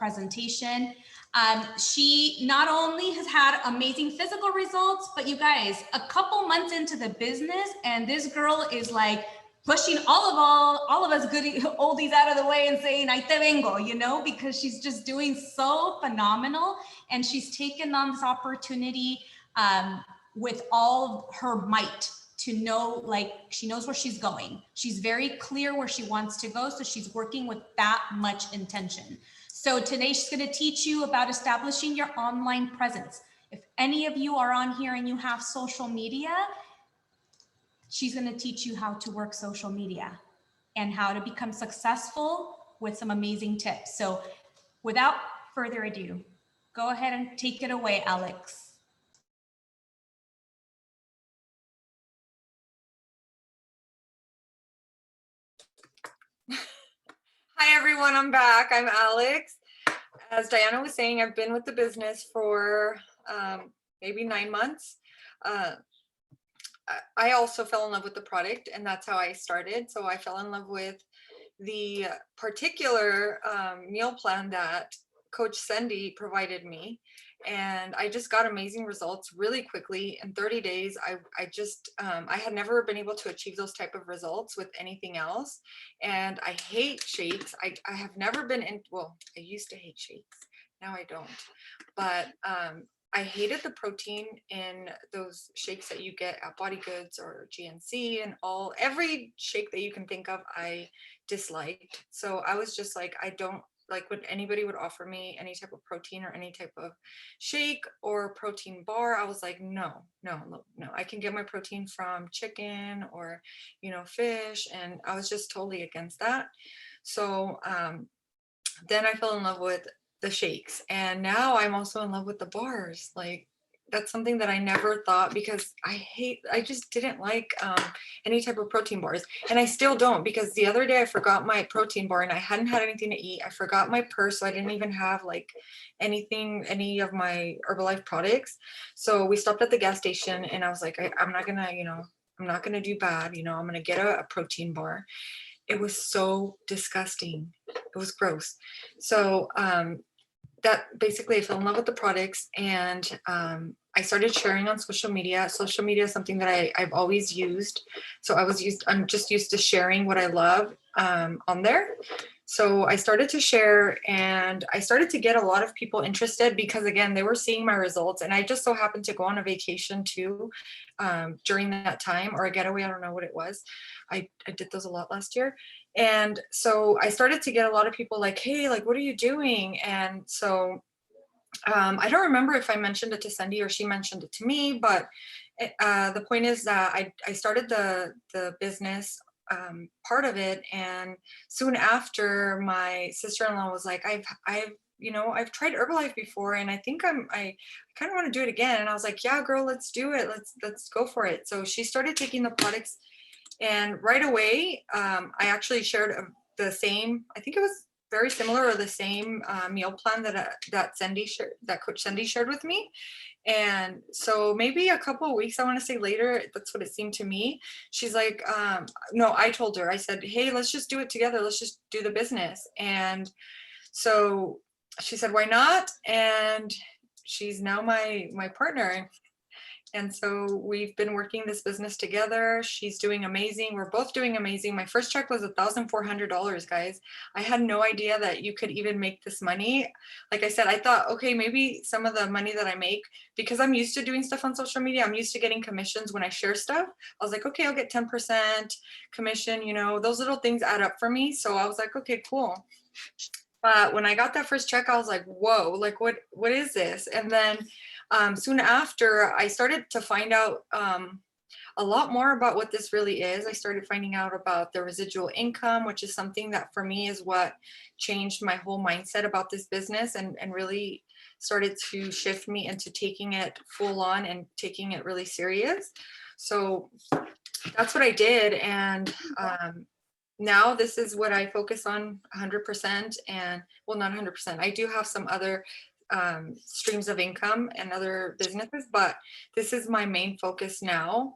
presentation. She not only has had amazing physical results, but you guys, a couple months into the business, and this girl is like pushing all of us goody oldies out of the way and saying, "Ahí te vengo," you know, because she's just doing so phenomenal, and she's taken on this opportunity with all of her might to know, like, she knows where she's going. She's very clear where she wants to go, so she's working with that much intention. So today she's going to teach you about establishing your online presence. If any of you are on here and you have social media, she's going to teach you how to work social media and how to become successful with some amazing tips. So without further ado, go ahead and take it away, Alex. Hi everyone, I'm back. I'm Alex. As Diana was saying, I've been with the business for maybe 9 months. I also fell in love with the product, and that's how I started. So I fell in love with the particular meal plan that Coach Cindy provided me. And I just got amazing results really quickly. In 30 days, I had never been able to achieve those type of results with anything else. And I hate shakes. I have never been in, well, I used to hate shakes. Now I don't. But I hated the protein in those shakes that you get at Body Goods or GNC and every shake that you can think of, I disliked. So I was just like, I don't like when anybody would offer me any type of protein or any type of shake or protein bar. I was like, no, I can get my protein from chicken or, fish. And I was just totally against that. So then I fell in love with the shakes, and now I'm also in love with the bars. Like, that's something that I never thought, because I just didn't like any type of protein bars, and I still don't, because the other day I forgot my protein bar and I hadn't had anything to eat. I forgot my purse, so I didn't even have like any of my Herbalife products. So we stopped at the gas station, and I was like, I'm not gonna do bad, I'm gonna get a protein bar. It was so disgusting. It was gross. So that basically, I fell in love with the products, and I started sharing on social media. Social media is something that I've always used. So I'm just used to sharing what I love on there. So I started to share, and I started to get a lot of people interested, because again, they were seeing my results, and I just so happened to go on a vacation too during that time, or a getaway. I don't know what it was. I did those a lot last year. And so I started to get a lot of people like, hey, like, what are you doing? And so I don't remember if I mentioned it to Cindy or she mentioned it to me, but the point is that I started the business part of it, and soon after, my sister-in-law was like, I've tried Herbalife before, and I think I kind of want to do it again. And I was like, yeah, girl, let's do it. Let's go for it. So she started taking the products, and right away, I actually shared the same, I think it was very similar, or the same meal plan that Coach Cindy shared with me. And so maybe a couple of weeks, I want to say later, that's what it seemed to me. She's like, no, I told her, I said, hey, let's just do it together. Let's just do the business. And so she said, why not? And she's now my partner. And so we've been working this business together. She's doing amazing. We're both doing amazing. My first check was $1,400, guys. I had no idea that you could even make this money. Like I said, I thought, okay, maybe some of the money that I make, because I'm used to doing stuff on social media, I'm used to getting commissions when I share stuff. I was like, okay, I'll get 10% commission, those little things add up for me. So I was like, okay, cool. But when I got that first check, I was like, whoa, like what is this? And then soon after, I started to find out a lot more about what this really is. I started finding out about the residual income, which is something that for me is what changed my whole mindset about this business, and really started to shift me into taking it full on and taking it really serious. So that's what I did. And now this is what I focus on 100%. And well, not 100%. I do have some other streams of income and other businesses, but this is my main focus now.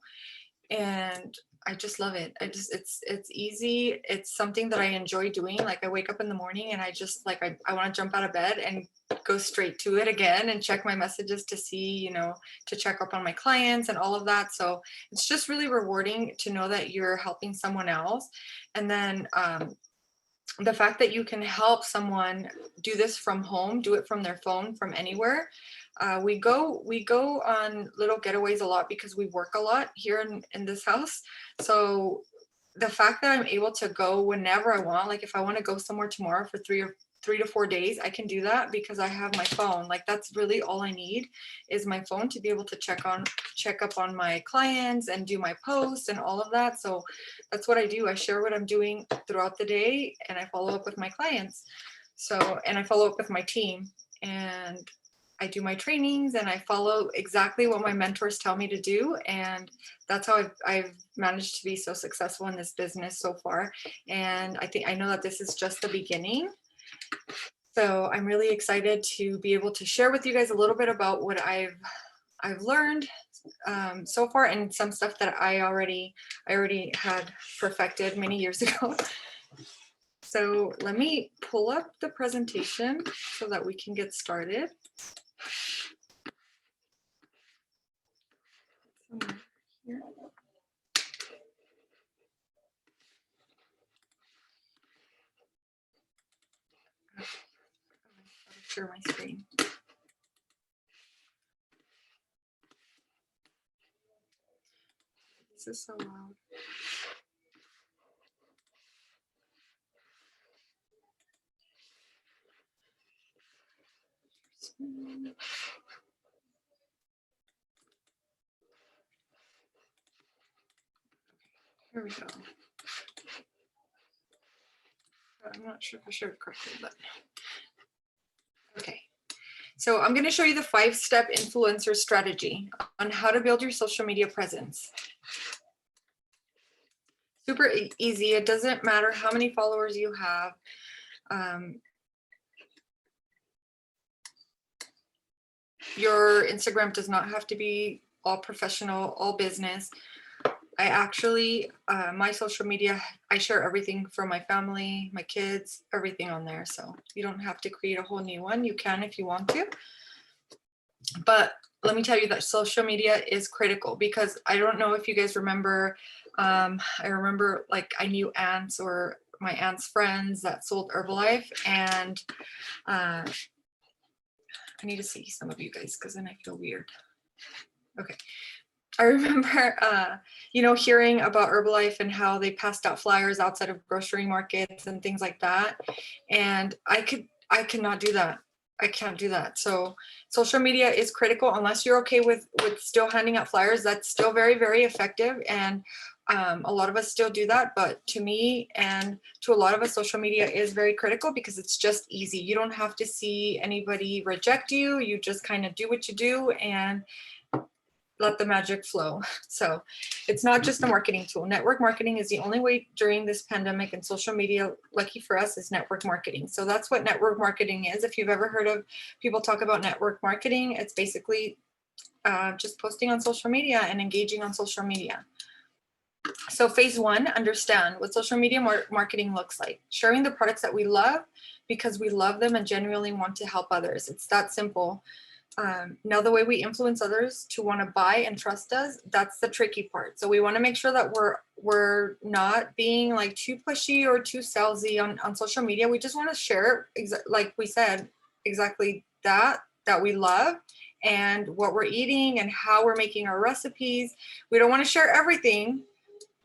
And I just love it. It's easy. It's something that I enjoy doing. Like I wake up in the morning and I just like, I want to jump out of bed and go straight to it again and check my messages to see, you know, to check up on my clients and all of that. So it's just really rewarding to know that you're helping someone else. And then, the fact that you can help someone do this from home, do it from their phone, from anywhere. We go on little getaways a lot because we work a lot here in this house. So the fact that I'm able to go whenever I want, like if I want to go somewhere tomorrow for 3 to 4 days, I can do that because I have my phone. Like that's really all I need is my phone to be able to check up on my clients and do my posts and all of that. So that's what I do. I share what I'm doing throughout the day and I follow up with my clients. So, and I follow up with my team and I do my trainings and I follow exactly what my mentors tell me to do. And that's how I've managed to be so successful in this business so far. And I know that this is just the beginning. So I'm really excited to be able to share with you guys a little bit about what I've learned so far and some stuff that I already had perfected many years ago. So let me pull up the presentation so that we can get started. Here. Share my screen. This is so loud. Here we go. I'm not sure if I showed it correctly, but okay. So I'm going to show you the 5-step influencer strategy on how to build your social media presence. Super easy. It doesn't matter how many followers you have. Your Instagram does not have to be all professional, all business. I actually, my social media, I share everything from my family, my kids, everything on there. So you don't have to create a whole new one. You can if you want to. But let me tell you that social media is critical because I don't know if you guys remember, I remember like I knew aunts or my aunt's friends that sold Herbalife and I need to see some of you guys because then I feel weird. Okay. I remember, hearing about Herbalife and how they passed out flyers outside of grocery markets and things like that. And I cannot do that. I can't do that. So social media is critical unless you're okay with still handing out flyers. That's still very, very effective. And a lot of us still do that. But to me and to a lot of us, social media is very critical because it's just easy. You don't have to see anybody reject you. You just kind of do what you do and let the magic flow. So it's not just a marketing tool. Network marketing is the only way during this pandemic, and social media, lucky for us, is network marketing. So that's what network marketing is. If you've ever heard of people talk about network marketing, it's basically just posting on social media and engaging on social media. So phase 1, understand what social media marketing looks like. Sharing the products that we love because we love them and genuinely want to help others. It's that simple. Now the way we influence others to want to buy and trust us, that's the tricky part. So we want to make sure that we're not being like too pushy or too salesy on social media. We just want to share, like we said, exactly that we love and what we're eating and how we're making our recipes. We don't want to share everything,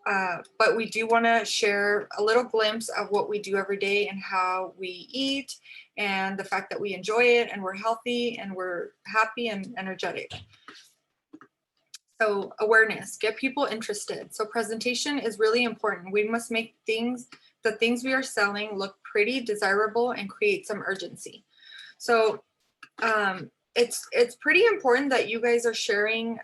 but we do want to share a little glimpse of what we do every day and how we eat and the fact that we enjoy it and we're healthy and we're happy and energetic. So awareness, get people interested. So presentation is really important. We must make the things we are selling look pretty, desirable, and create some urgency. So it's pretty important that you guys are sharing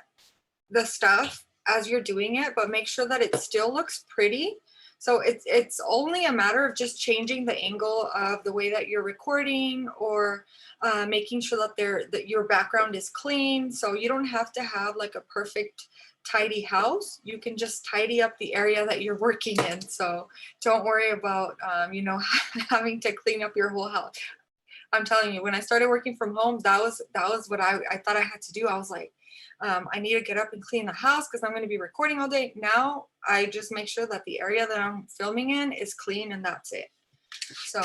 the stuff as you're doing it, but make sure that it still looks pretty. So it's only a matter of just changing the angle of the way that you're recording, or making sure that your background is clean. So you don't have to have like a perfect tidy house. You can just tidy up the area that you're working in. So don't worry about having to clean up your whole house. I'm telling you, when I started working from home, that was what I thought I had to do. I was like, I need to get up and clean the house because I'm going to be recording all day. Now I just make sure that the area that I'm filming in is clean, and that's it. So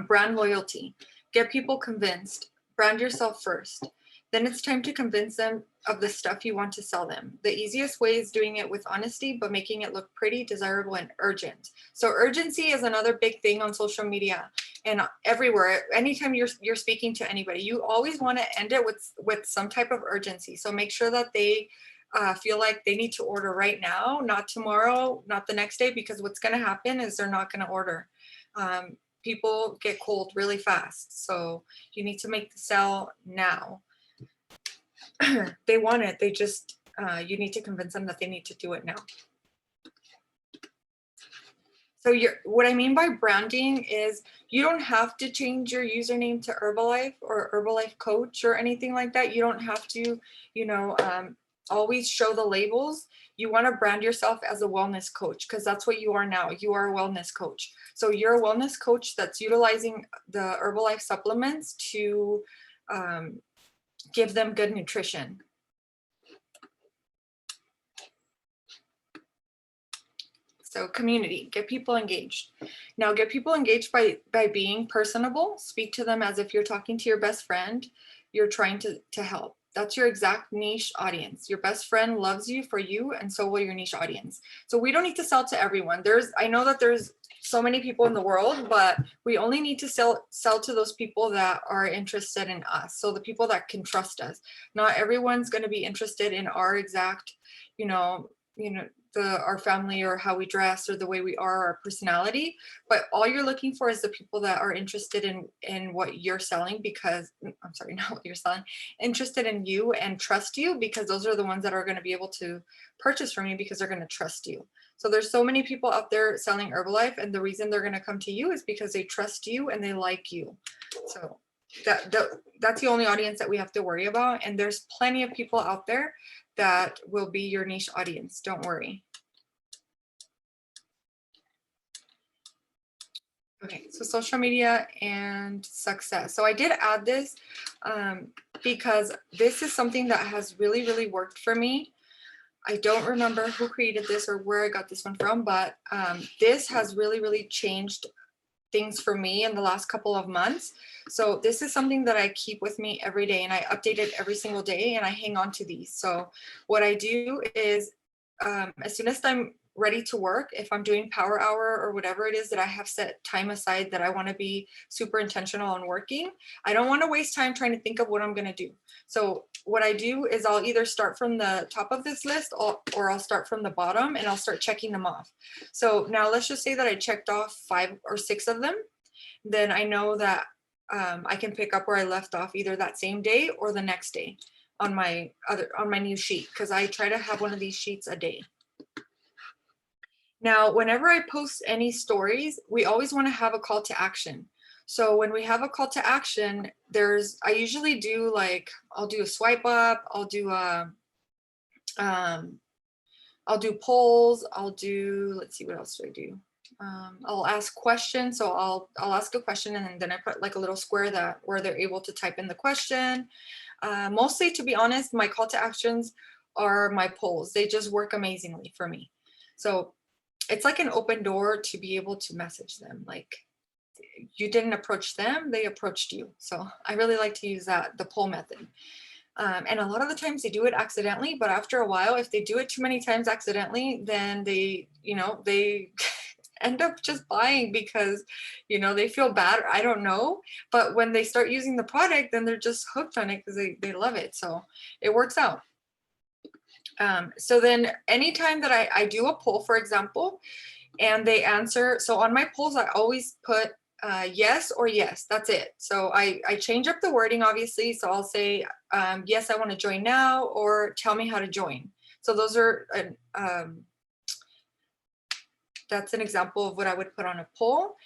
brand loyalty, get people convinced, brand yourself first. Then it's time to convince them of the stuff you want to sell them. The easiest way is doing it with honesty, but making it look pretty, desirable, and urgent. So urgency is another big thing on social media and everywhere. Anytime you're speaking to anybody, you always want to end it with some type of urgency. So make sure that they feel like they need to order right now, not tomorrow, not the next day, because what's going to happen is they're not going to order. People get cold really fast. So you need to make the sale now. They want it. They just, you need to convince them that they need to do it now. So what I mean by branding is you don't have to change your username to Herbalife or Herbalife Coach or anything like that. You don't have to, always show the labels. You want to brand yourself as a wellness coach, because that's what you are now. You are a wellness coach. So you're a wellness coach that's utilizing the Herbalife supplements to give them good nutrition. So community, get people engaged. Now get people engaged by being personable. Speak to them as if you're talking to your best friend. You're trying to help. That's your exact niche audience. Your best friend loves you for you, and so will your niche audience. So we don't need to sell to everyone. I know that there's so many people in the world, but we only need to sell to those people that are interested in us. So the people that can trust us. Not everyone's going to be interested in our exact, our family or how we dress or the way we are, our personality, but all you're looking for is the people that are interested in what you're selling, because I'm sorry, not what you're selling, interested in you and trust you, because those are the ones that are going to be able to purchase from you because they're going to trust you. So there's so many people out there selling Herbalife, and the reason they're going to come to you is because they trust you and they like you. So that's the only audience that we have to worry about. And there's plenty of people out there that will be your niche audience. Don't worry. Okay, so social media and success. So I did add this because this is something that has really, really worked for me. I don't remember who created this or where I got this one from, but this has really, really changed things for me in the last couple of months. So this is something that I keep with me every day, and I update it every single day, and I hang on to these. So what I do is as soon as I'm ready to work, if I'm doing power hour or whatever it is that I have set time aside that I want to be super intentional on working, I don't want to waste time trying to think of what I'm going to do. So what I do is I'll either start from the top of this list or I'll start from the bottom, and I'll start checking them off. So now let's just say that I checked off 5 or 6 of them. Then I know that I can pick up where I left off either that same day or the next day on my new sheet, because I try to have one of these sheets a day. Now, whenever I post any stories, we always want to have a call to action. So when we have a call to action, I usually do I'll do a swipe up, I'll do polls, let's see, what else do I do? I'll ask questions. So I'll ask a question, and then I put like a little square where they're able to type in the question. Mostly, to be honest, my call to actions are my polls. They just work amazingly for me. So it's like an open door to be able to message them. Like, you didn't approach them, they approached you. So I really like to use the poll method. And a lot of the times they do it accidentally, but after a while, if they do it too many times accidentally, then they end up just buying because, they feel bad. I don't know. But when they start using the product, then they're just hooked on it because they love it. So it works out. So then anytime that I do a poll, for example, and they answer, so on my polls, I always put yes or yes, that's it. So I change up the wording, obviously. So I'll say, yes, I want to join now, or tell me how to join. So those are that's an example of what I would put on a poll.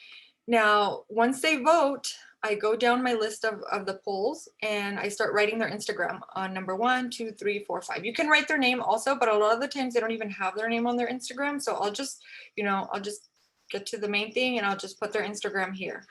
Now, once they vote, I go down my list of the polls and I start writing their Instagram on number 1, 2, 3, 4, 5. You can write their name also, but a lot of the times they don't even have their name on their Instagram. So I'll just, I'll just get to the main thing and I'll just put their Instagram here.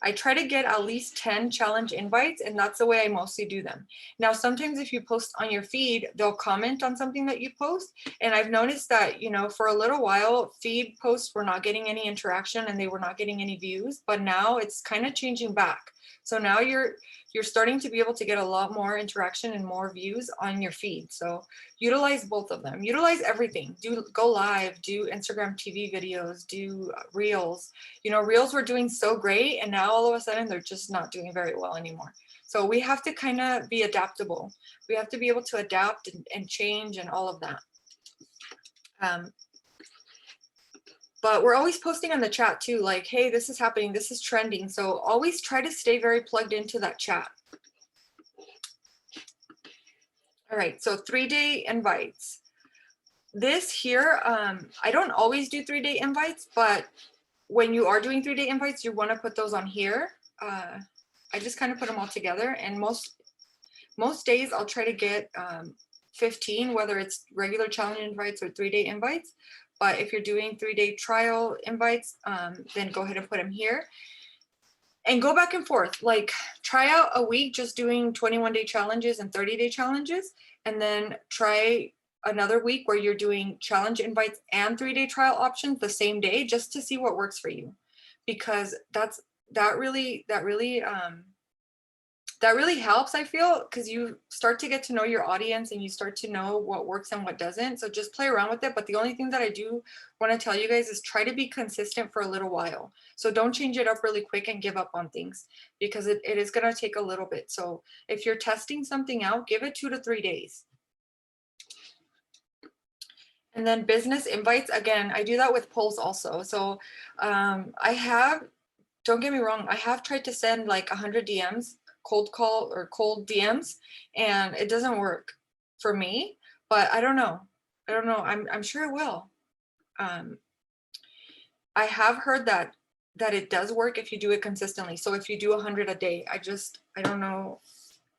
I try to get at least 10 challenge invites, and that's the way I mostly do them. Now, sometimes if you post on your feed, they'll comment on something that you post. And I've noticed that, for a little while, feed posts were not getting any interaction and they were not getting any views, but now it's kind of changing back. So now you're starting to be able to get a lot more interaction and more views on your feed. So utilize both of them. Utilize everything. Go live, do Instagram TV videos, do reels. Reels were doing so great, and now all of a sudden they're just not doing very well anymore. So we have to kind of be adaptable. We have to be able to adapt and change and all of that. But we're always posting on the chat too, like, hey, this is happening, this is trending. So always try to stay very plugged into that chat. All right, so 3-day invites. This here, I don't always do 3-day invites, but when you are doing 3-day invites, you want to put those on here. I just kind of put them all together, and most days I'll try to get 15, whether it's regular challenge invites or 3-day invites. But if you're doing 3-day trial invites, then go ahead and put them here. And go back and forth, like try out a week just doing 21-day challenges and 30-day challenges, and then try another week where you're doing challenge invites and 3-day trial options the same day, just to see what works for you. Because that really helps, I feel, because you start to get to know your audience and you start to know what works and what doesn't. So just play around with it. But the only thing that I do want to tell you guys is try to be consistent for a little while. So don't change it up really quick and give up on things, because it is going to take a little bit. So if you're testing something out, give it 2 to 3 days. And then business invites, again, I do that with polls also. So don't get me wrong, I have tried to send like 100 DMs, cold call or cold DMs, and it doesn't work for me, but I don't know. I'm sure it will. I have heard that it does work if you do it consistently. So if you do 100 a day, I don't know.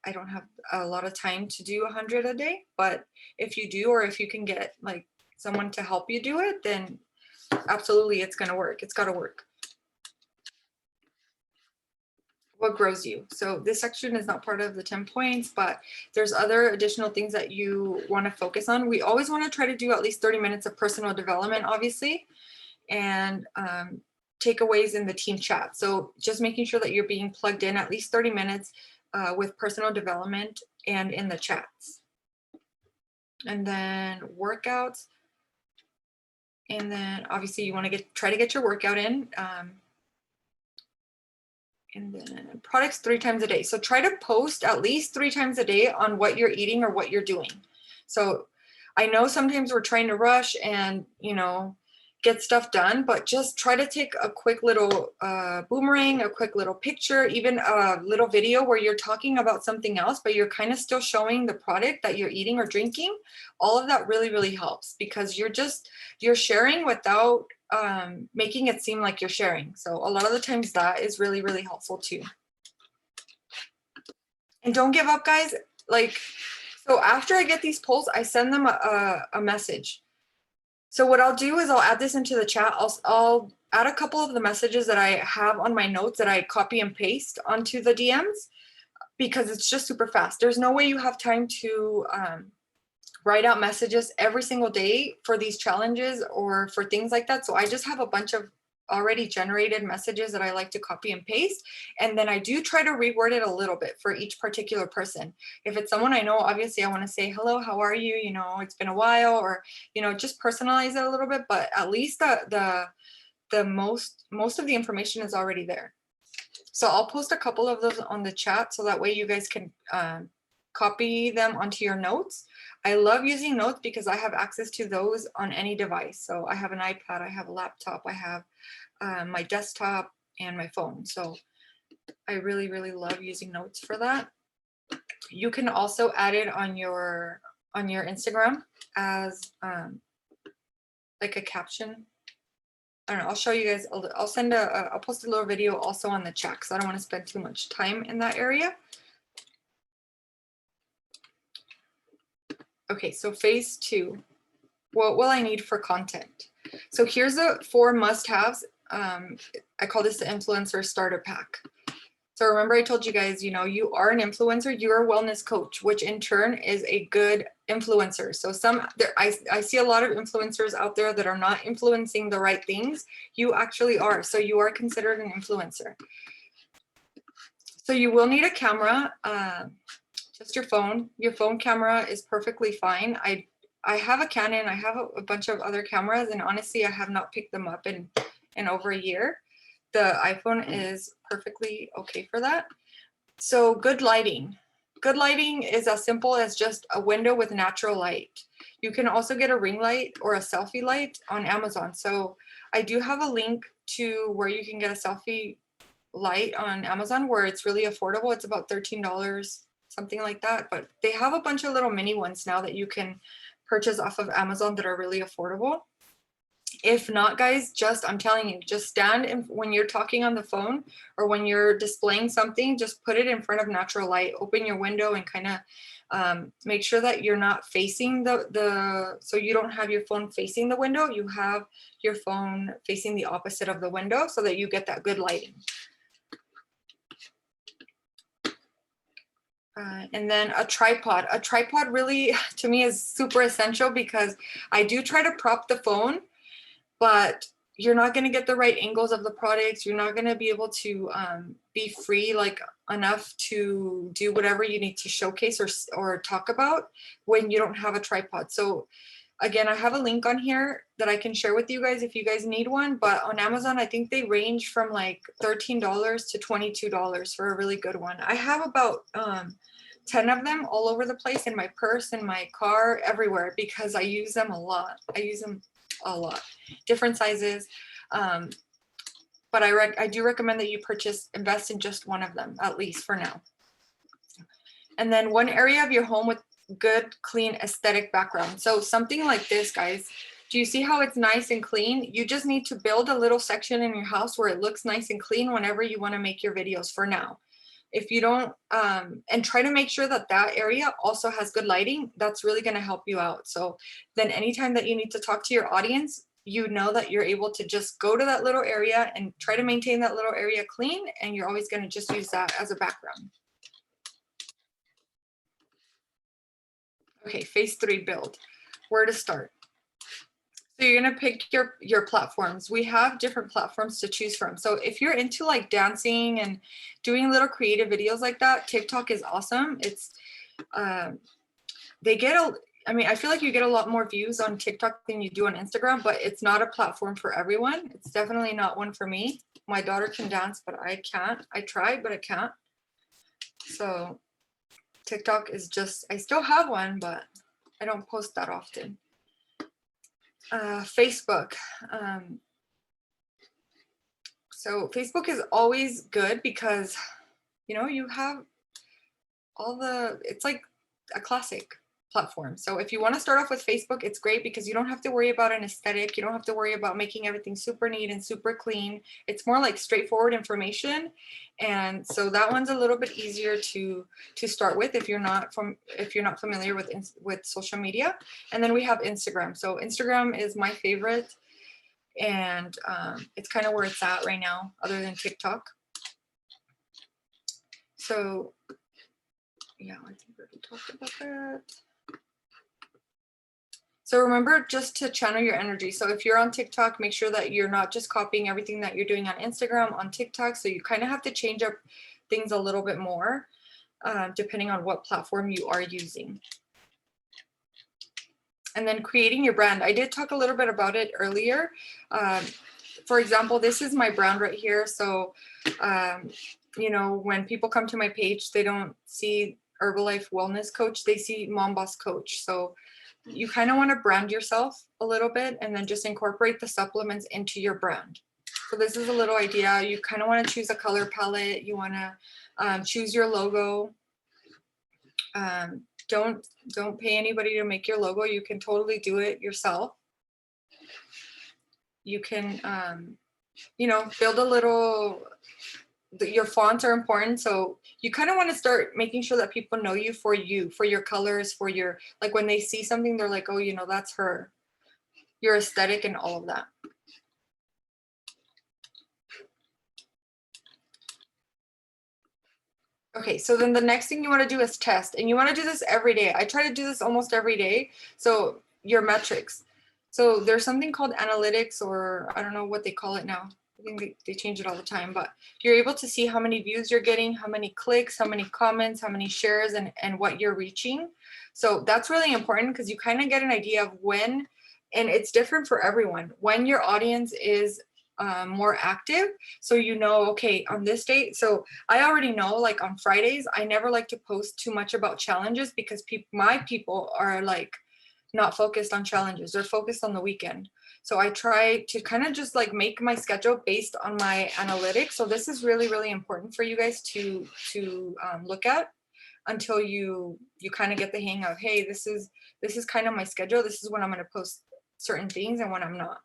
I don't have a lot of time to do 100 a day, but if you do, or if you can get like someone to help you do it, then absolutely it's going to work. It's got to work. What grows you? So this section is not part of the 10 points, but there's other additional things that you want to focus on. We always want to try to do at least 30 minutes of personal development, obviously, and takeaways in the team chat. So just making sure that you're being plugged in at least 30 minutes with personal development and in the chats. And then workouts. And then obviously you want to try to get your workout in. And then products 3 times a day. So try to post at least 3 times a day on what you're eating or what you're doing. So I know sometimes we're trying to rush and, get stuff done, but just try to take a quick little boomerang, a quick little picture, even a little video where you're talking about something else, but you're kind of still showing the product that you're eating or drinking. All of that really, really helps, because you're sharing without making it seem like you're sharing. So a lot of the times that is really, really helpful too. And don't give up, guys. So after I get these polls, I send them a message. So what I'll do is I'll add this into the chat. I'll add a couple of the messages that I have on my notes that I copy and paste onto the DMs, because it's just super fast. There's no way you have time to write out messages every single day for these challenges or for things like that. So I just have a bunch of already generated messages that I like to copy and paste. And then I do try to reword it a little bit for each particular person. If it's someone I know, obviously I want to say, hello, how are you? It's been a while, or, just personalize it a little bit, but at least the most of the information is already there. So I'll post a couple of those on the chat so that way you guys can copy them onto your notes. I love using notes because I have access to those on any device. So I have an iPad, I have a laptop, I have my desktop and my phone. So I really, really love using notes for that. You can also add it on your Instagram as like a caption I don't know, I'll show you guys, I'll post a little video also on the chat because I don't want to spend too much time in that area. Okay, so phase 2, what will I need for content? So here's the 4 must-haves. I call this the influencer starter pack. So remember I told you guys, you know, you are an influencer, you're a wellness coach, which in turn is a good influencer. So I see a lot of influencers out there that are not influencing the right things. You actually are. So you are considered an influencer. So you will need a camera, just your phone. Your phone camera is perfectly fine. I have a Canon, I have a bunch of other cameras, and honestly, I have not picked them up in over a year. The iPhone is perfectly okay for that. So good lighting. Good lighting is as simple as just a window with natural light. You can also get a ring light or a selfie light on Amazon. So I do have a link to where you can get a selfie light on Amazon where it's really affordable. It's about $13, something like that. But they have a bunch of little mini ones now that you can purchase off of Amazon that are really affordable. If not, guys, I'm telling you, just stand when you're talking on the phone or when you're displaying something, just put it in front of natural light, open your window and kind of make sure that you're not facing so you don't have your phone facing the window, you have your phone facing the opposite of the window so that you get that good lighting. And then a tripod. A tripod really, to me, is super essential because I do try to prop the phone, but you're not going to get the right angles of the products. You're not going to be able to be free like enough to do whatever you need to showcase or talk about when you don't have a tripod. So again, I have a link on here that I can share with you guys if you guys need one. But on Amazon, I think they range from like $13 to $22 for a really good one. I have about 10 of them all over the place in my purse, in my car, everywhere because I use them a lot. I use them a lot, different sizes. But I do recommend that you invest in just one of them, at least for now. And then one area of your home with good, clean, aesthetic background. So something like this, guys. Do you see how it's nice and clean? You just need to build a little section in your house where it looks nice and clean whenever you want to make your videos for now. If you don't, and try to make sure that that area also has good lighting, that's really going to help you out. So then anytime that you need to talk to your audience, you know that you're able to just go to that little area and try to maintain that little area clean, and you're always going to just use that as a background. Okay, phase 3 build. Where to start? So you're gonna pick your platforms. We have different platforms to choose from. So if you're into like dancing and doing little creative videos like that, TikTok is awesome. It's they get I feel like you get a lot more views on TikTok than you do on Instagram, but it's not a platform for everyone. It's definitely not one for me. My daughter can dance, but I can't. I try, but I can't. So TikTok is just, I still have one, but I don't post that often. Facebook. So Facebook is always good because, you know, you have it's like a classic platform. So if you want to start off with Facebook, it's great because you don't have to worry about an aesthetic. You don't have to worry about making everything super neat and super clean. It's more like straightforward information. And so that one's a little bit easier to start with if you're not familiar with social media. And then we have Instagram. So Instagram is my favorite, and it's kind of where it's at right now, other than TikTok. So yeah, I think we already talked about that. So remember just to channel your energy. So if you're on TikTok, make sure that you're not just copying everything that you're doing on Instagram on TikTok. So you kind of have to change up things a little bit more, depending on what platform you are using. And then creating your brand. I did talk a little bit about it earlier. For example, this is my brand right here. So, you know, when people come to my page, they don't see Herbalife Wellness Coach, they see Mom Boss Coach. So you kind of want to brand yourself a little bit and then just incorporate the supplements into your brand. So this is a little idea. You kind of want to choose a color palette. You want to choose your logo. Don't pay anybody to make your logo. You can totally do it yourself. you can, build a little, your fonts are important. So you kind of want to start making sure that people know you, for your colors, for your, like when they see something, they're like, oh, that's her, your aesthetic and all of that. Okay, so then the next thing you want to do is test, and you want to do this every day. I try to do this almost every day. So your metrics. So there's something called analytics, or I don't know what they call it now. I think they change it all the time, but you're able to see how many views you're getting, how many clicks, how many comments, how many shares, and what you're reaching. So that's really important because you kind of get an idea of when, and it's different for everyone, when your audience is more active. So okay, on this date. So I already know, like on Fridays, I never like to post too much about challenges because my people are like not focused on challenges. They're focused on the weekend. So I try to kind of just like make my schedule based on my analytics. So this is really, really important for you guys to look at until you kind of get the hang of, hey, this is kind of my schedule. This is when I'm going to post certain things and when I'm not.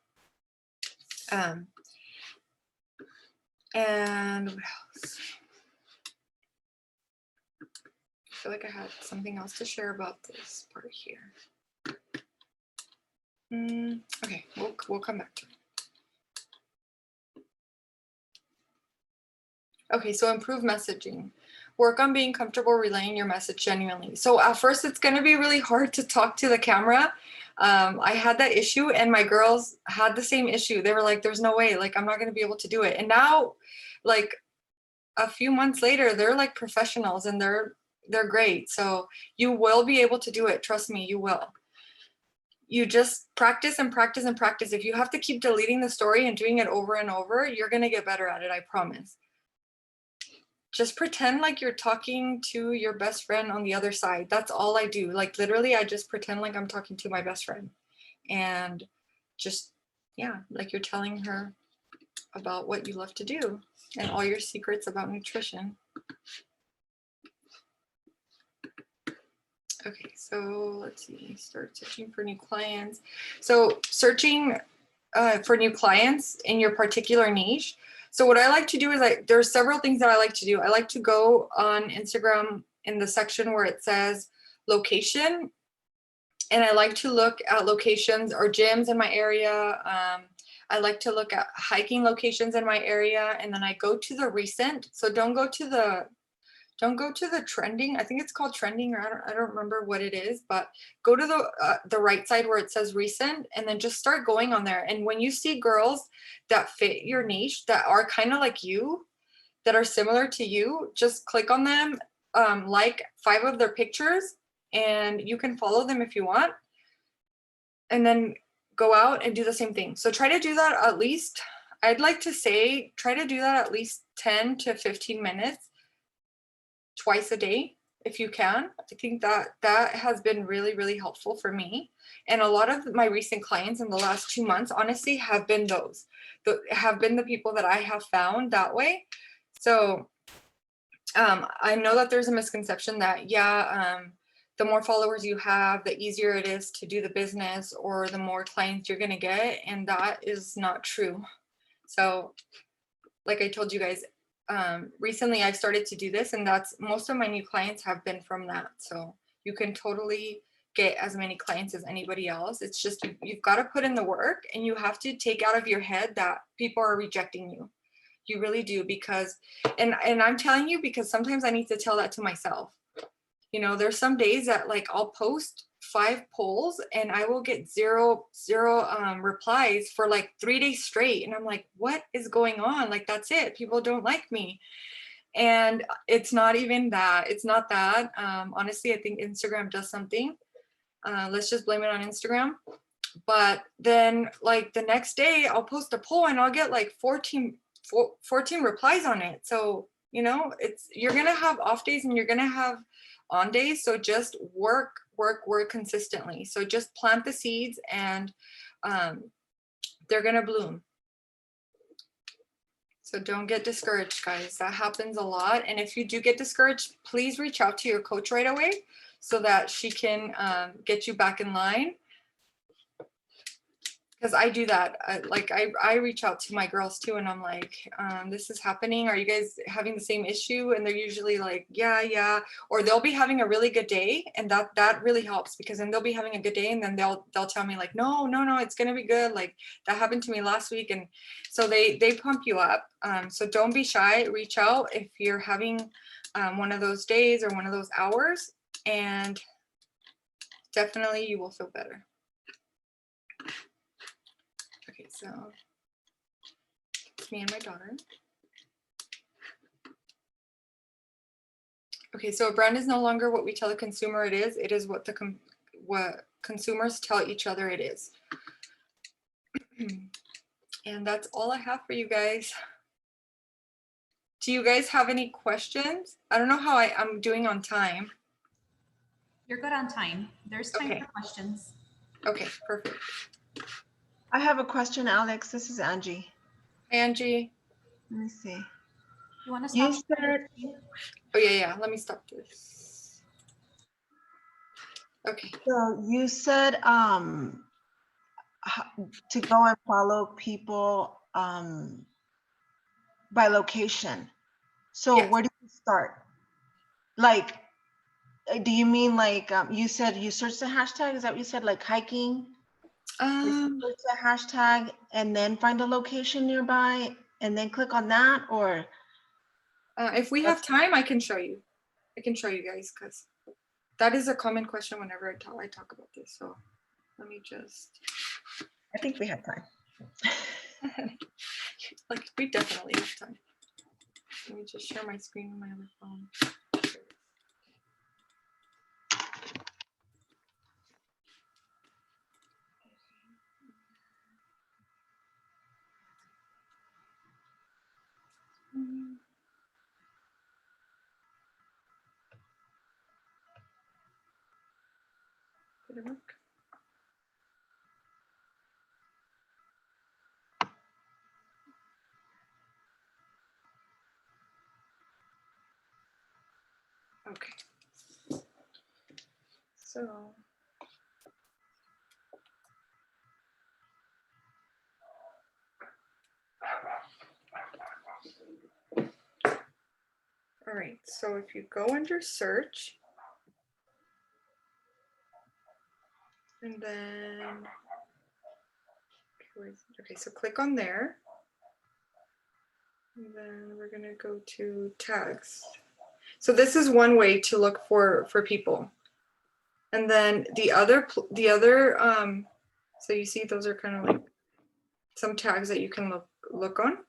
And what else? I feel like I had something else to share about this part here. Okay, we'll come back to it. Okay, so improve messaging. Work on being comfortable relaying your message genuinely. So at first, it's going to be really hard to talk to the camera. I had that issue, and my girls had the same issue. They were like, there's no way, like, I'm not going to be able to do it. And now, like, a few months later, they're like professionals, and they're great. So you will be able to do it. Trust me, you will. You just practice and practice and practice. If you have to keep deleting the story and doing it over and over, you're going to get better at it. I promise. Just pretend like you're talking to your best friend on the other side. That's all I do. Like literally, I just pretend like I'm talking to my best friend, and just, yeah, like you're telling her about what you love to do and all your secrets about nutrition. Okay, so let's see, start searching for new clients. So searching for new clients in your particular niche. So what I like to do is there's several things that I like to do. I like to go on Instagram in the section where it says location, and I like to look at locations or gyms in my area. I like to look at hiking locations in my area, and then I go to the recent. So don't go to the trending. I think it's called trending, or I don't remember what it is, but go to the right side where it says recent, and then just start going on there. And when you see girls that fit your niche, that are kind of like you, that are similar to you, just click on them, like 5 of their pictures, and you can follow them if you want, and then go out and do the same thing. So try to do that at least, I'd like to say, try to do that at least 10 to 15 minutes twice a day if you can. I think that has been really, really helpful for me. And a lot of my recent clients in the last 2 months, honestly, have been the people that I have found that way. So I know that there's a misconception that, the more followers you have, the easier it is to do the business, or the more clients you're going to get. And that is not true. So like I told you guys, recently I've started to do this, and that's most of my new clients have been from that. So you can totally get as many clients as anybody else. It's just you've got to put in the work, and you have to take out of your head that people are rejecting you. You really do, because and I'm telling you, because sometimes I need to tell that to myself. There's some days that like I'll post 5 polls and I will get zero replies for like 3 days straight. And I'm like, what is going on? Like, that's it. People don't like me. And it's not even that. It's not that. Honestly, I think Instagram does something. Let's just blame it on Instagram. But then like the next day I'll post a poll and I'll get like 14 replies on it. So, you're going to have off days and you're going to have on days. So just work consistently. So just plant the seeds, and they're going to bloom. So don't get discouraged, guys. That happens a lot. And if you do get discouraged, please reach out to your coach right away so that she can get you back in line. Because I do that. I reach out to my girls too, and I'm like, this is happening. Are you guys having the same issue? And they're usually like, yeah. Or they'll be having a really good day, and that really helps, because then they'll be having a good day, and then they'll tell me like, no, it's gonna be good. Like that happened to me last week, and so they pump you up. So don't be shy. Reach out if you're having one of those days or one of those hours, and definitely you will feel better. Okay, so it's me and my daughter. Okay, so a brand is no longer what we tell the consumer it is. It is what what consumers tell each other it is. And that's all I have for you guys. Do you guys have any questions? I don't know how I'm doing on time. You're good on time. There's time Okay. for questions. Okay, perfect. I have a question, Alex. This is Angie. Angie. Let me see. You want to You stop? said, Oh yeah. Let me stop this. Okay. so you said to go and follow people by location. So Yes. where do you start? Like, do you mean like you said you search the hashtag? Is that what you said? Like hiking? Search the hashtag and then find a location nearby and then click on that, or? If we have time, I can show you. I can show you guys, because that is a common question whenever I talk about this. So let me just. I think we have time. Like we definitely have time. Let me just share my screen with my other phone. Did it work? Okay. So. All right, so if you go under search, and then, okay, so click on there, and then we're gonna go to tags. So this is one way to look for people. And then the other, so you see those are kind of like some tags that you can look on,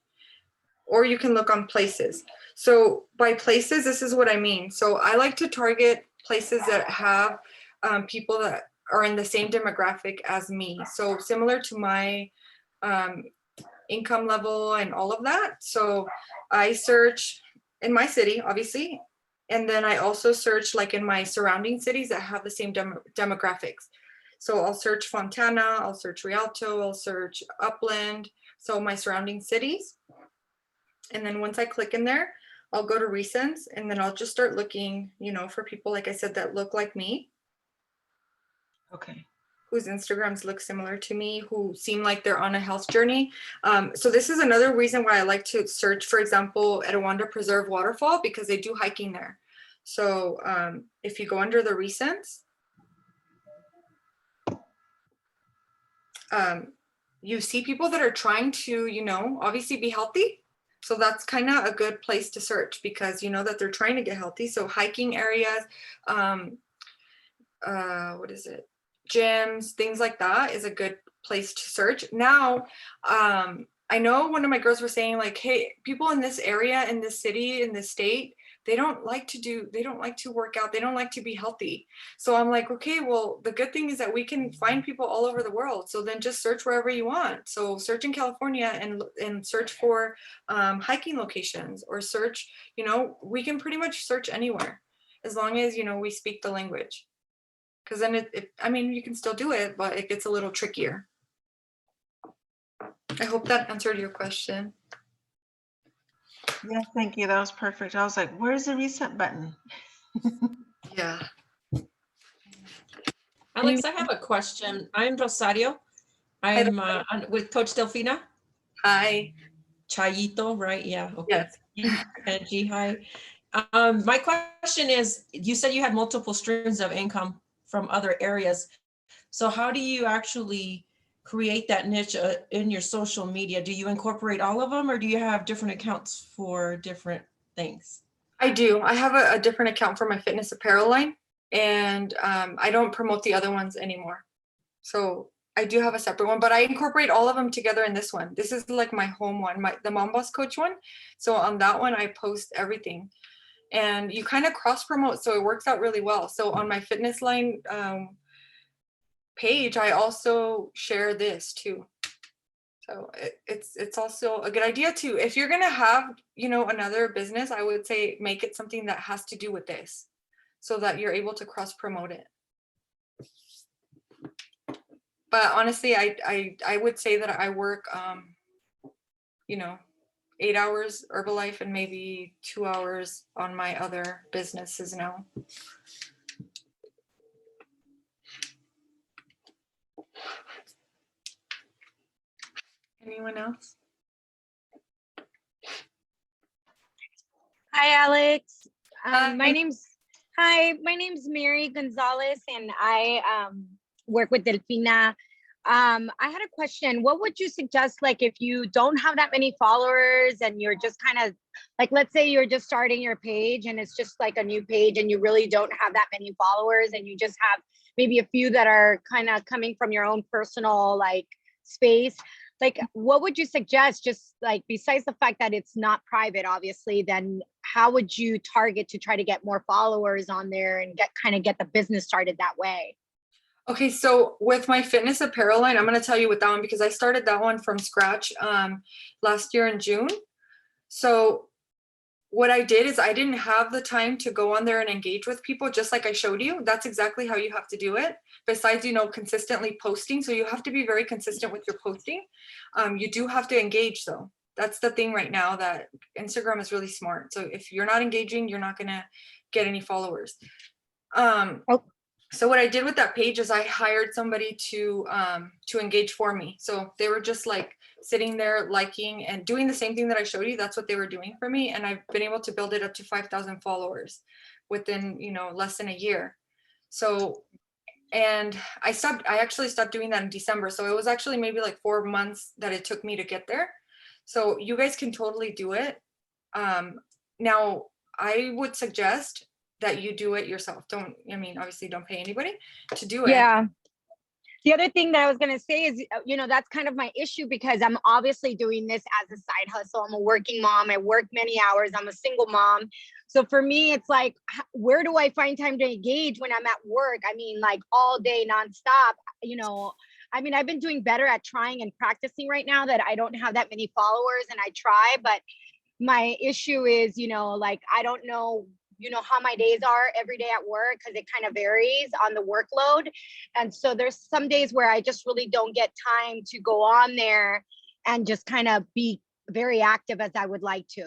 or you can look on places. So by places, this is what I mean. So I like to target places that have people that are in the same demographic as me. So similar to my income level and all of that. So I search in my city, obviously. And then I also search like in my surrounding cities that have the same demographics. So I'll search Fontana, I'll search Rialto, I'll search Upland. So my surrounding cities. And then once I click in there, I'll go to recents, and then I'll just start looking, for people, like I said, that look like me. Okay. Whose Instagrams look similar to me, who seem like they're on a health journey. So this is another reason why I like to search, for example, Etowanda Preserve Waterfall, because they do hiking there. So if you go under the recents, you see people that are trying to, obviously be healthy. So that's kind of a good place to search, because you know that they're trying to get healthy. So hiking areas, what is it? Gyms, things like that is a good place to search. Now, I know one of my girls were saying like, hey, people in this area, in this city, in this state, they don't like to work out. They don't like to be healthy. So I'm like, okay, well, the good thing is that we can find people all over the world. So then just search wherever you want. So search in California and search for hiking locations, or search, we can pretty much search anywhere as long as, we speak the language. Because then you can still do it, but it gets a little trickier. I hope that answered your question. Yes, thank you. That was perfect. I was like, where's the reset button? Yeah. Alex, I have a question. I'm Rosario, I'm with Coach Delfina. Hi. Chayito, right? Yeah. Okay. Yes. Angie, hi. My question is, you said you had multiple streams of income from other areas. So how do you actually create that niche in your social media? Do you incorporate all of them, or do you have different accounts for different things? I do. I have a different account for my fitness apparel line, and I don't promote the other ones anymore. So I do have a separate one, but I incorporate all of them together in this one. This is like my home one, the Mom Boss Coach one. So on that one, I post everything, and you kind of cross promote, so it works out really well. So on my fitness line page, I also share this too. So it's also a good idea too. If you're gonna have, another business, I would say make it something that has to do with this, so that you're able to cross promote it. But honestly, I would say that I work, 8 hours Herbalife and maybe 2 hours on my other businesses now. Anyone else? Hi, Alex. Hi. My name's Mary Gonzalez, and I work with Delfina. I had a question. What would you suggest, like, if you don't have that many followers and you're just kind of like, let's say you're just starting your page and it's just like a new page and you really don't have that many followers and you just have maybe a few that are kind of coming from your own personal like space. Like, what would you suggest, just like, besides the fact that it's not private, obviously, then how would you target to try to get more followers on there and get the business started that way? Okay, so with my fitness apparel line, I'm going to tell you with that one because I started that one from scratch last year in June. So what I did is I didn't have the time to go on there and engage with people, just like I showed you. That's exactly how you have to do it. Besides, consistently posting. So you have to be very consistent with your posting. You do have to engage though. That's the thing right now, that Instagram is really smart. So if you're not engaging, you're not going to get any followers. So what I did with that page is I hired somebody to engage for me. So they were just like sitting there liking and doing the same thing that I showed you. That's what they were doing for me. And I've been able to build it up to 5,000 followers within, less than a year. So, and I actually stopped doing that in December. So it was actually maybe like 4 months that it took me to get there. So you guys can totally do it. Now I would suggest that you do it yourself. Obviously don't pay anybody to do it. Yeah. The other thing that I was going to say is, that's kind of my issue because I'm obviously doing this as a side hustle. I'm a working mom. I work many hours. I'm a single mom. So for me, it's like, where do I find time to engage when I'm at work? I mean, like all day nonstop, I've been doing better at trying and practicing right now that I don't have that many followers and I try, but my issue is, I don't know how my days are every day at work because it kind of varies on the workload. And so there's some days where I just really don't get time to go on there and just kind of be very active as I would like to,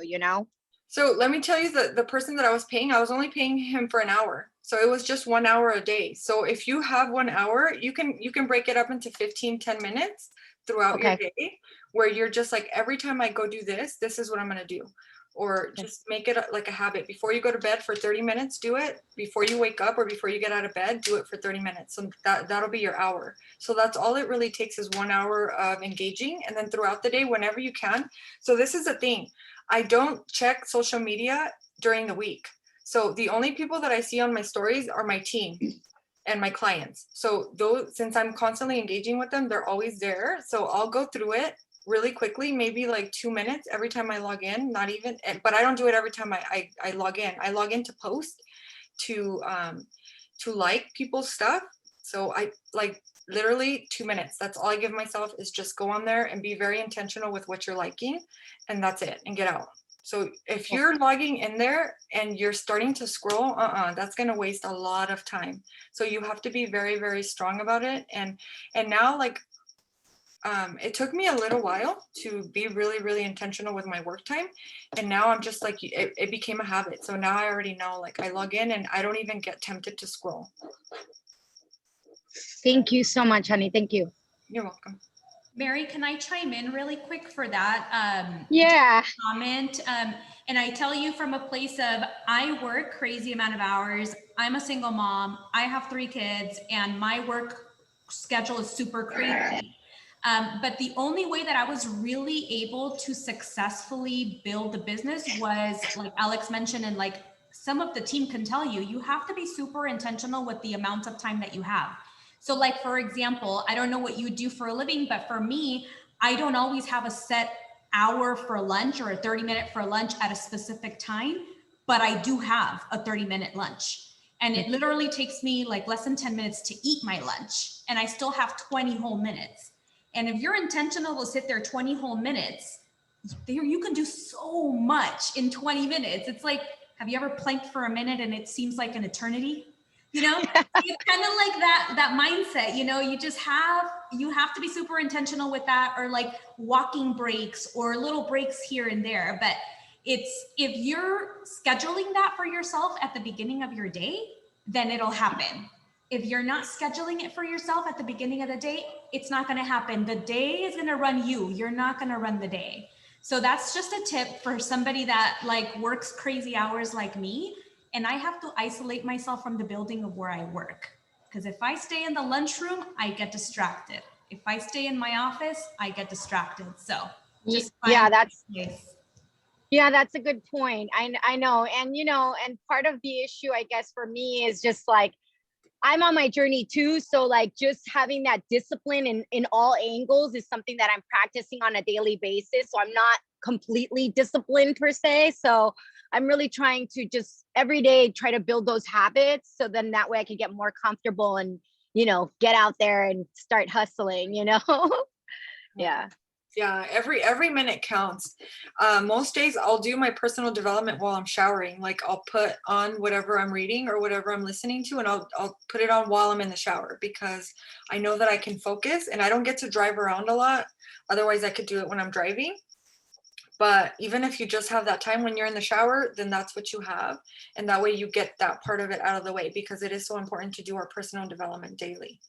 So let me tell you, the person that I was only paying him for an hour. So it was just 1 hour a day. So if you have 1 hour, you can break it up into 10 minutes throughout your day, where you're just like, every time I go do this, this is what I'm going to do. Or just make it like a habit. Before you go to bed for 30 minutes, do it. Before you wake up or before you get out of bed, do it for 30 minutes. So that'll be your hour. So that's all it really takes is 1 hour of engaging. And then throughout the day, whenever you can. So this is the thing. I don't check social media during the week. So the only people that I see on my stories are my team and my clients. So since I'm constantly engaging with them, they're always there. So I'll go through it really quickly, maybe like 2 minutes every time I log in, not even, but I don't do it every time I log in. I log in to post, to like people's stuff. So I like literally 2 minutes. That's all I give myself, is just go on there and be very intentional with what you're liking, and that's it, and get out. So if you're logging in there and you're starting to scroll, that's going to waste a lot of time. So you have to be very, very strong about it. And now, like, it took me a little while to be really, really intentional with my work time. And now I'm just like, it became a habit. So now I already know, like, I log in and I don't even get tempted to scroll. Thank you so much, honey. Thank you. You're welcome. Mary, can I chime in really quick for that? Yeah. Comment. And I tell you from a place of, I work crazy amount of hours. I'm a single mom. I have 3 kids and my work schedule is super crazy. But the only way that I was really able to successfully build the business was, like Alex mentioned, and like some of the team can tell you, you have to be super intentional with the amount of time that you have. So like, for example, I don't know what you do for a living, but for me, I don't always have a set hour for lunch or a 30-minute for lunch at a specific time, but I do have a 30-minute lunch. And it literally takes me like less than 10 minutes to eat my lunch. And I still have 20 whole minutes. And if you're intentional to sit there 20 whole minutes, there you can do so much in 20 minutes. It's like, have you ever planked for a minute and it seems like an eternity? You know, it's kind of like that mindset, you know, you have to be super intentional with that, or like walking breaks or little breaks here and there. But it's, if you're scheduling that for yourself at the beginning of your day, then it'll happen. If you're not scheduling it for yourself at the beginning of the day, it's not going to happen. The day is going to run you. You're not going to run the day. So that's just a tip for somebody that like works crazy hours like me. And I have to isolate myself from the building of where I work. Because if I stay in the lunchroom, I get distracted. If I stay in my office, I get distracted. So just Yeah, find that's a place. Yeah, that's a good point. I know. And, you know, and part of the issue, I guess, for me is just like, I'm on my journey too. So like just having that discipline in all angles is something that I'm practicing on a daily basis. So I'm not completely disciplined per se. So I'm really trying to just every day try to build those habits. So then that way I can get more comfortable and, you know, get out there and start hustling, you know? Yeah. Yeah, every minute counts. Most days I'll do my personal development while I'm showering. Like I'll put on whatever I'm reading or whatever I'm listening to, and I'll put it on while I'm in the shower, because I know that I can focus and I don't get to drive around a lot. Otherwise I could do it when I'm driving. But even if you just have that time when you're in the shower, then that's what you have. And that way you get that part of it out of the way, because it is so important to do our personal development daily.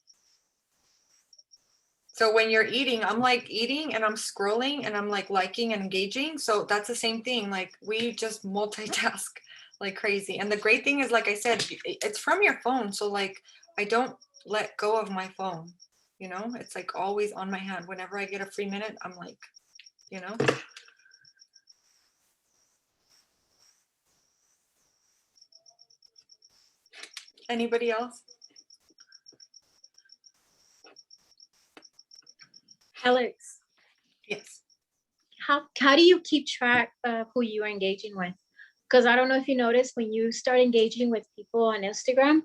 So when you're eating, I'm like eating and I'm scrolling and I'm like liking and engaging. So that's the same thing. Like we just multitask like crazy. And the great thing is, like I said, it's from your phone. So like I don't let go of my phone. You know, it's like always on my hand. Whenever I get a free minute, I'm like, you know. Anybody else? Alex, Yes. how do you keep track of who you are engaging with? Because I don't know if you noticed, when you start engaging with people on Instagram,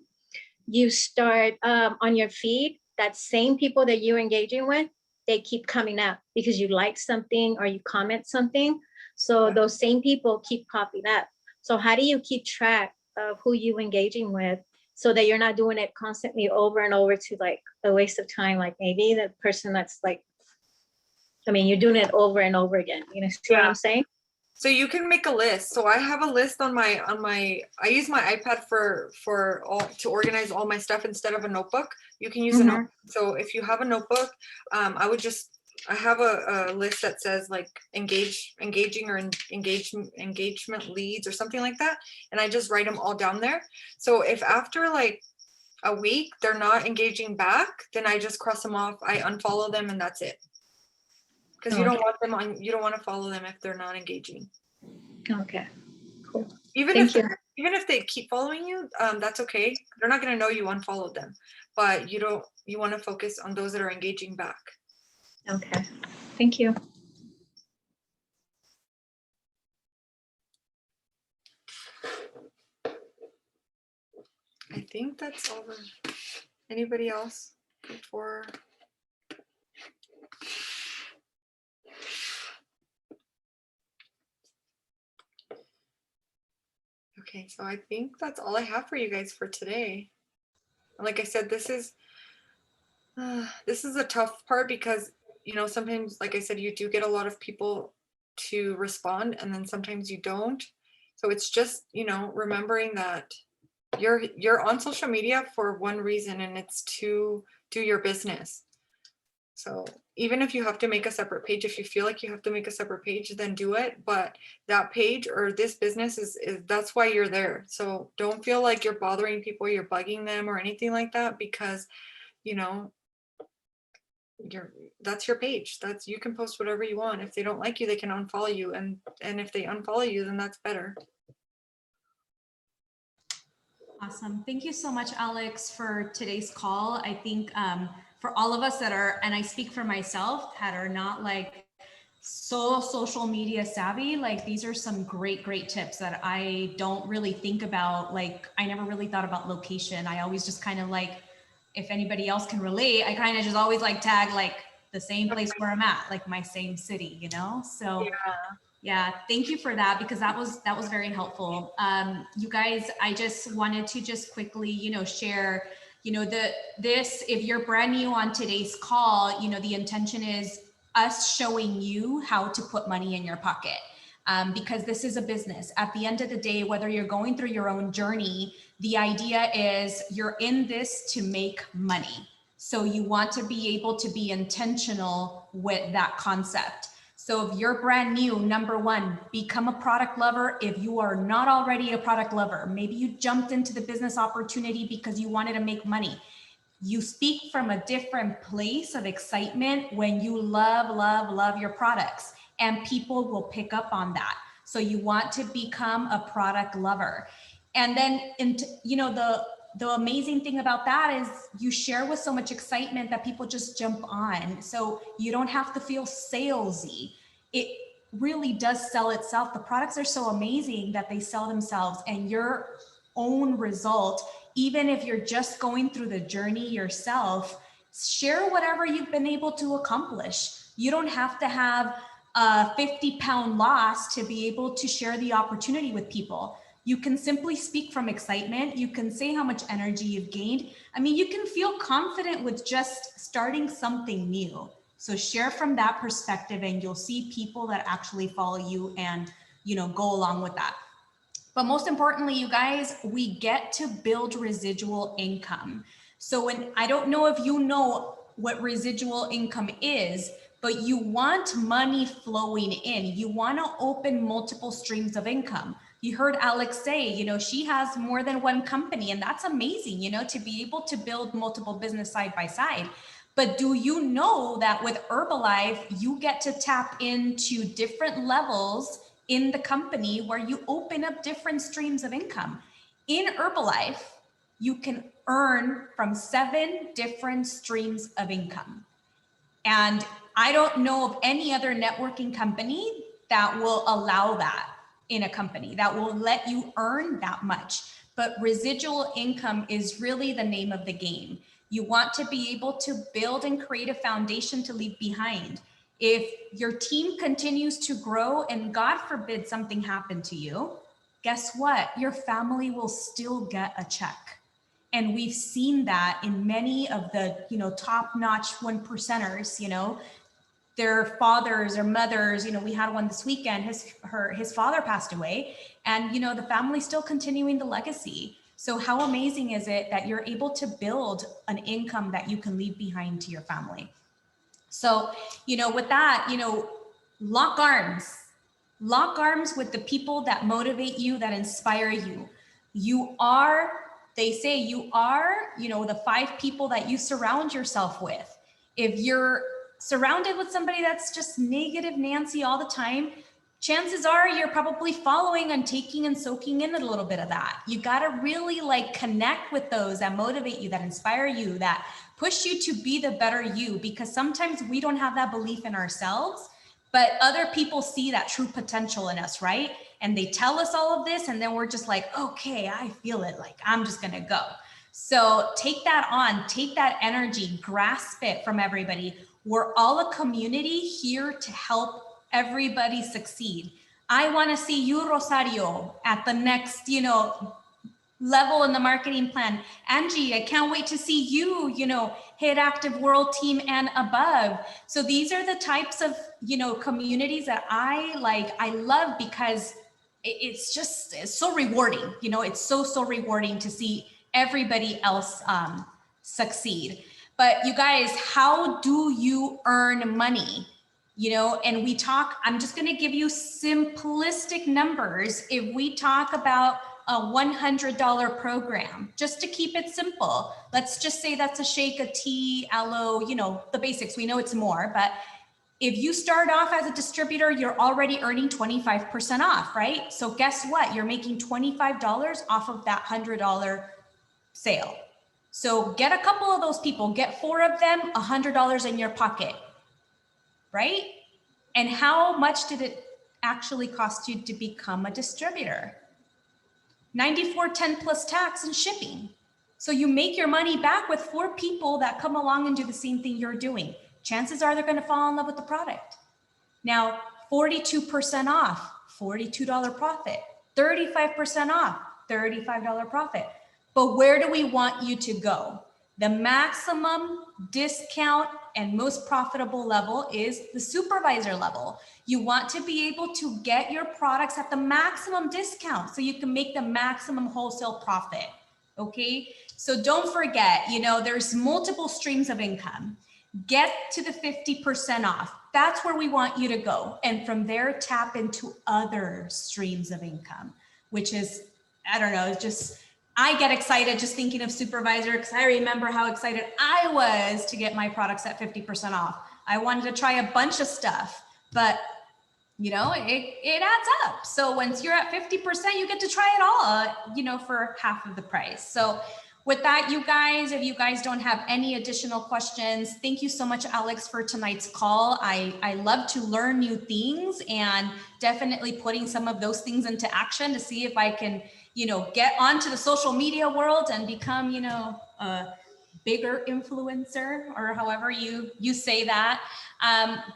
you start on your feed, that same people that you're engaging with, they keep coming up because you like something or you comment something. So Yeah. those same people keep popping up. So how do you keep track of who you engaging with so that you're not doing it constantly over and over to like a waste of time? Like maybe the person that's like, I mean, you're doing it over and over again. You know, see what I'm saying? So you can make a list. So I have a list on my I use my iPad for all to organize all my stuff instead of a notebook. You can use a notebook. So if you have a notebook, I have a list that says like engaging or engagement leads or something like that, and I just write them all down there. So if after like a week they're not engaging back, then I just cross them off. I unfollow them, and that's it. Because you don't want them on, you don't want to follow them if they're not engaging. Okay, cool. Even Thank if they keep following you, that's okay. They're not going to know you unfollowed them, but you want to focus on those that are engaging back. Okay, thank you. I think that's all. Anybody else before? Okay, so I think that's all I have for you guys for today. Like I said, this is a tough part because, you know, sometimes, like I said, you do get a lot of people to respond, and then sometimes you don't. So it's just, you know, remembering that you're on social media for one reason, and it's to do your business. So even if you have to make a separate page, if you feel like you have to make a separate page, then do it. But that page or this business is that's why you're there. So don't feel like you're bothering people, you're bugging them or anything like that, because, you know, that's your page. That's, you can post whatever you want. If they don't like you, they can unfollow you. And if they unfollow you, then that's better. Awesome. Thank you so much, Alex, for today's call. I think for all of us that are, and I speak for myself, that are not like so social media savvy, like these are some great tips that I don't really think about. Like I never really thought about location. I always just kind of like, if anybody else can relate, I kind of just always like tag like the same place where I'm at, like my same city, you know? So yeah, thank you for that, because that was very helpful. You guys, I just wanted to just quickly, you know, share, you know, if you're brand new on today's call, you know, the intention is us showing you how to put money in your pocket. Because this is a business. At the end of the day, whether you're going through your own journey, the idea is you're in this to make money. So you want to be able to be intentional with that concept. So if you're brand new, number one, become a product lover. If you are not already a product lover, maybe you jumped into the business opportunity because you wanted to make money. You speak from a different place of excitement when you love your products, and people will pick up on that. So you want to become a product lover. And then, you know, the amazing thing about that is you share with so much excitement that people just jump on. So you don't have to feel salesy. It really does sell itself. The products are so amazing that they sell themselves, and your own result, even if you're just going through the journey yourself, share whatever you've been able to accomplish. You don't have to have a 50-pound loss to be able to share the opportunity with people. You can simply speak from excitement. You can say how much energy you've gained. I mean, you can feel confident with just starting something new. So share from that perspective, and you'll see people that actually follow you and, you know, go along with that. But most importantly, you guys, we get to build residual income. So I don't know if you know what residual income is, but you want money flowing in. You want to open multiple streams of income. You heard Alex say, you know, she has more than one company, and that's amazing, you know, to be able to build multiple business side by side. But do you know that with Herbalife, you get to tap into different levels in the company where you open up different streams of income? In Herbalife, you can earn from 7 different streams of income. And I don't know of any other networking company that will allow that in a company, that will let you earn that much. But residual income is really the name of the game. You want to be able to build and create a foundation to leave behind. If your team continues to grow and God forbid something happened to you, guess what? Your family will still get a check. And we've seen that in many of the, you know, top-notch 1%ers, you know, their fathers or mothers, you know, we had one this weekend, his father passed away, and, you know, the family's still continuing the legacy. So how amazing is it that you're able to build an income that you can leave behind to your family? So, you know, with that, you know, lock arms with the people that motivate you, that inspire you. You are, they say you are, you know, the 5 people that you surround yourself with. If you're surrounded with somebody that's just negative Nancy all the time, chances are you're probably following and taking and soaking in a little bit of that. You got to really like connect with those that motivate you, that inspire you, that push you to be the better you, because sometimes we don't have that belief in ourselves, but other people see that true potential in us, right? And they tell us all of this, and then we're just like, okay, I feel it, like I'm just gonna go. So take that on, take that energy, grasp it from everybody. We're all a community here to help everybody succeed. I want to see you, Rosario, at the next, you know, level in the marketing plan. Angie, I can't wait to see you, you know, hit Active World Team and above. So these are the types of, you know, communities that I love, because it's just, it's so rewarding. You know, it's so rewarding to see everybody else succeed. But you guys, how do you earn money? You know, and we talk, I'm just going to give you simplistic numbers. If we talk about a $100 program, just to keep it simple, let's just say that's a shake, a tea, aloe, you know, the basics. We know it's more, but if you start off as a distributor, you're already earning 25% off, right? So guess what? You're making $25 off of that $100 sale. So get a couple of those people, get 4 of them, $100 in your pocket, right? And how much did it actually cost you to become a distributor? $94.10 plus tax and shipping. So you make your money back with 4 people that come along and do the same thing you're doing. Chances are they're going to fall in love with the product. Now, 42% off, $42 profit, 35% off, $35 profit. But where do we want you to go? The maximum discount and most profitable level is the supervisor level. You want to be able to get your products at the maximum discount so you can make the maximum wholesale profit. Okay, so don't forget, you know, there's multiple streams of income. Get to the 50% off. That's where we want you to go. And from there, tap into other streams of income, which is, I don't know, it's just, I get excited just thinking of supervisor because I remember how excited I was to get my products at 50% off. I wanted to try a bunch of stuff, but you know, it adds up. So once you're at 50%, you get to try it all, you know, for half of the price. So with that, you guys, if you guys don't have any additional questions, thank you so much, Alex, for tonight's call. I love to learn new things and definitely putting some of those things into action to see if I can, you know, get onto the social media world and become, you know, a bigger influencer or however you say that.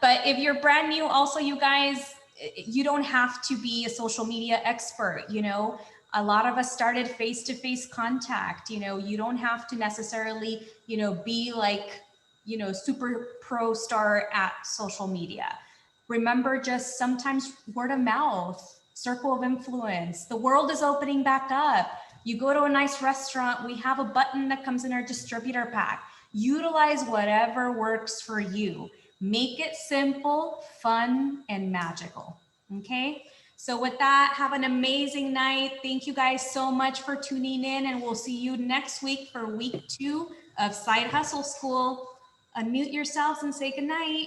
But if you're brand new, also, you guys, you don't have to be a social media expert, you know. A lot of us started face-to-face contact, you know, you don't have to necessarily, you know, be like, you know, super pro star at social media. Remember, just sometimes word of mouth, circle of influence, the world is opening back up. You go to a nice restaurant, we have a button that comes in our distributor pack. Utilize whatever works for you. Make it simple, fun, and magical, okay? So with that, have an amazing night. Thank you guys so much for tuning in, and we'll see you next week for week 2 of Side Hustle School. Unmute yourselves and say good night.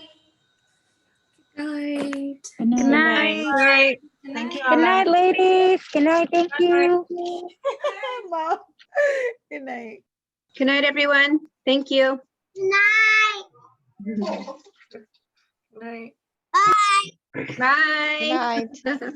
Night. Good night. Good night. Thank you, Good night, Alex. ladies. Good night. Thank you. Mom. Good night. Good night, everyone. Thank you. Night. Bye. Good night.